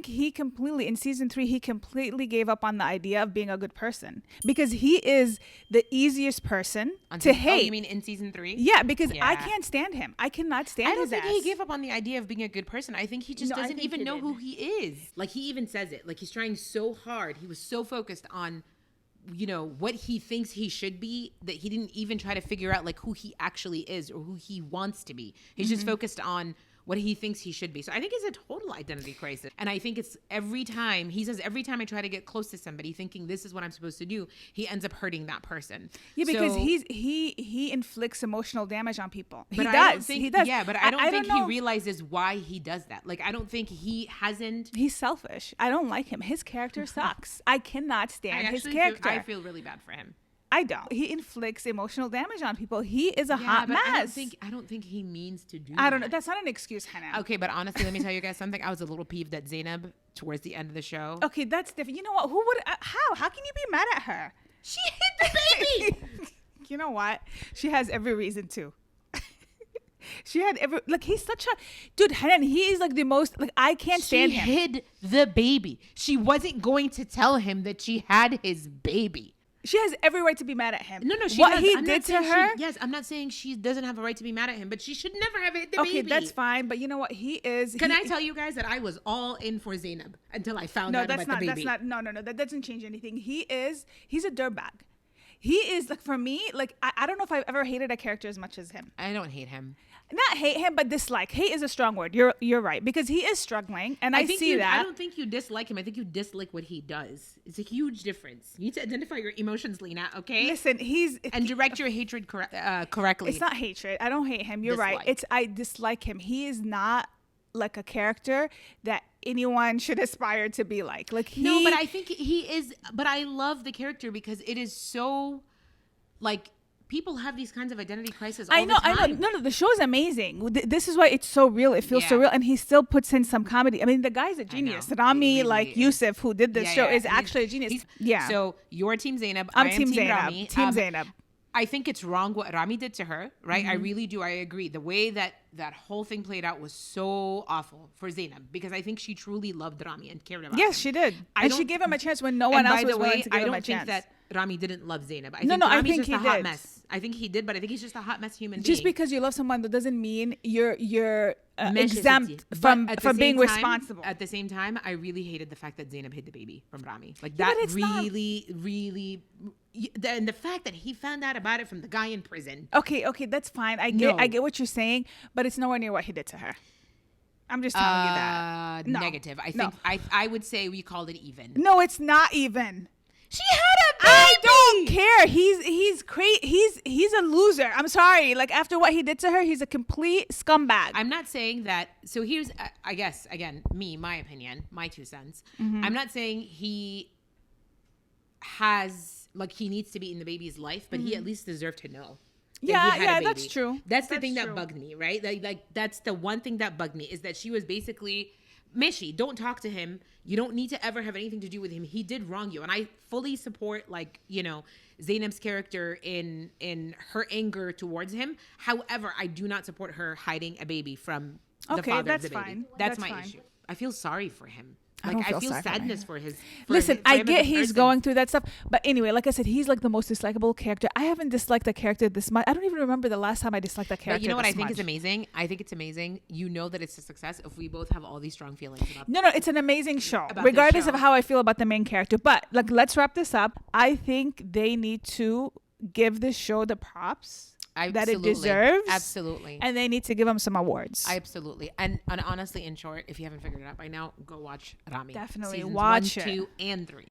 think he completely, in season 3, he completely gave up on the idea of being a good person because he is the easiest person to hate. Oh, you mean in season 3? Yeah, because I can't stand him. I cannot stand his ass. I don't think he gave up on the idea of being a good person. I think he just doesn't even know who he is. Like, he even says it. Like, he's trying so hard. He was so focused on, you know, what he thinks he should be that he didn't even try to figure out, like, who he actually is or who he wants to be. He's just focused on what he thinks he should be. So I think it's a total identity crisis. And I think it's every time I try to get close to somebody thinking this is what I'm supposed to do, he ends up hurting that person. Yeah, because he inflicts emotional damage on people. He does. Yeah, but I don't think he realizes why he does that. Like, I don't think he hasn't. He's selfish. I don't like him. His character sucks. I cannot stand his character. I feel really bad for him. I don't. He inflicts emotional damage on people. He is a hot mess. I don't think he means to do I don't know. That's not an excuse, Hannah. Okay, but honestly, let me tell you guys something. I was a little peeved at Zainab towards the end of the show. Okay, that's different. You know what? Who would? How can you be mad at her? She hit the baby. You know what? She has every reason to. She had he's such a dude. Hannah, he is like the most, like, I can't stand him. She hid the baby. She wasn't going to tell him that she had his baby. She has every right to be mad at him. No, what he did to her. Yes, I'm not saying she doesn't have a right to be mad at him, but she should never have hit the baby. Okay, that's fine. But you know what? He is. Can I tell you guys that I was all in for Zainab until I found out about the baby? No. That doesn't change anything. He's a dirtbag. He is, like, for me, like, I don't know if I've ever hated a character as much as him. I don't hate him. Not hate him, but dislike. Hate is a strong word. You're right, because he is struggling, and I see that. I don't think you dislike him. I think you dislike what he does. It's a huge difference. You need to identify your emotions, Lena. Okay. Listen, and direct your hatred correctly. It's not hatred. I don't hate him. You're right. I dislike him. He is not like a character that anyone should aspire to be like. No, but I think he is. But I love the character because it is so, like, people have these kinds of identity crises all the time. I know. No, the show is amazing. This is why it's so real. It feels so real. And he still puts in some comedy. I mean, the guy's a genius. Ramy, really Youssef, who did this show, is actually a genius. So you're Team Zainab. I'm Team Zainab. Ramy. Team Zainab. I think it's wrong what Ramy did to her, right? Mm-hmm. I really do. I agree. The way that whole thing played out was so awful for Zainab because I think she truly loved Ramy and cared about him. Yes, she did. And she gave him a chance when no one else was willing to give him a chance. I don't think that Ramy didn't love Zainab. I think he's just a hot mess. I think he did, but I think he's just a hot mess human being. Just because you love someone, that doesn't mean you're exempt from being responsible. At the same time, I really hated the fact that Zainab hid the baby from Ramy. Like, that really... And the fact that he found out about it from the guy in prison. Okay, that's fine. I get what you're saying, but it's nowhere near what he did to her. I'm just telling you that. No, negative. I think I would say we called it even. No, it's not even. She had a baby. I don't care. He's crazy. He's a loser. I'm sorry. Like, after what he did to her, he's a complete scumbag. I'm not saying that. So here's, I guess, again, my opinion, my 2 cents. Mm-hmm. I'm not saying he has, like, he needs to be in the baby's life, but he at least deserved to know. Yeah, that's true. That's the thing that bugged me, right? Like that's the one thing that bugged me, is that she was basically, Mishi, don't talk to him. You don't need to ever have anything to do with him. He did wrong you. And I fully support, like, you know, Zainab's character in her anger towards him. However, I do not support her hiding a baby from the father of the baby. Fine. That's my issue. I feel sorry for him. Like, I feel sadness for his. Listen, I get he's going through that stuff, but anyway, like I said, he's like the most dislikable character. I haven't disliked a character this much. I don't even remember the last time I disliked a character. But you know what I think is amazing? I think it's amazing. You know that it's a success if we both have all these strong feelings about. No, it's an amazing show, regardless of how I feel about the main character. But, like, let's wrap this up. I think they need to give this show the props that it deserves. Absolutely. And they need to give them some awards. Absolutely. And honestly, in short, if you haven't figured it out by now, go watch Ramy. Definitely Seasons watch 1, 2, and 3.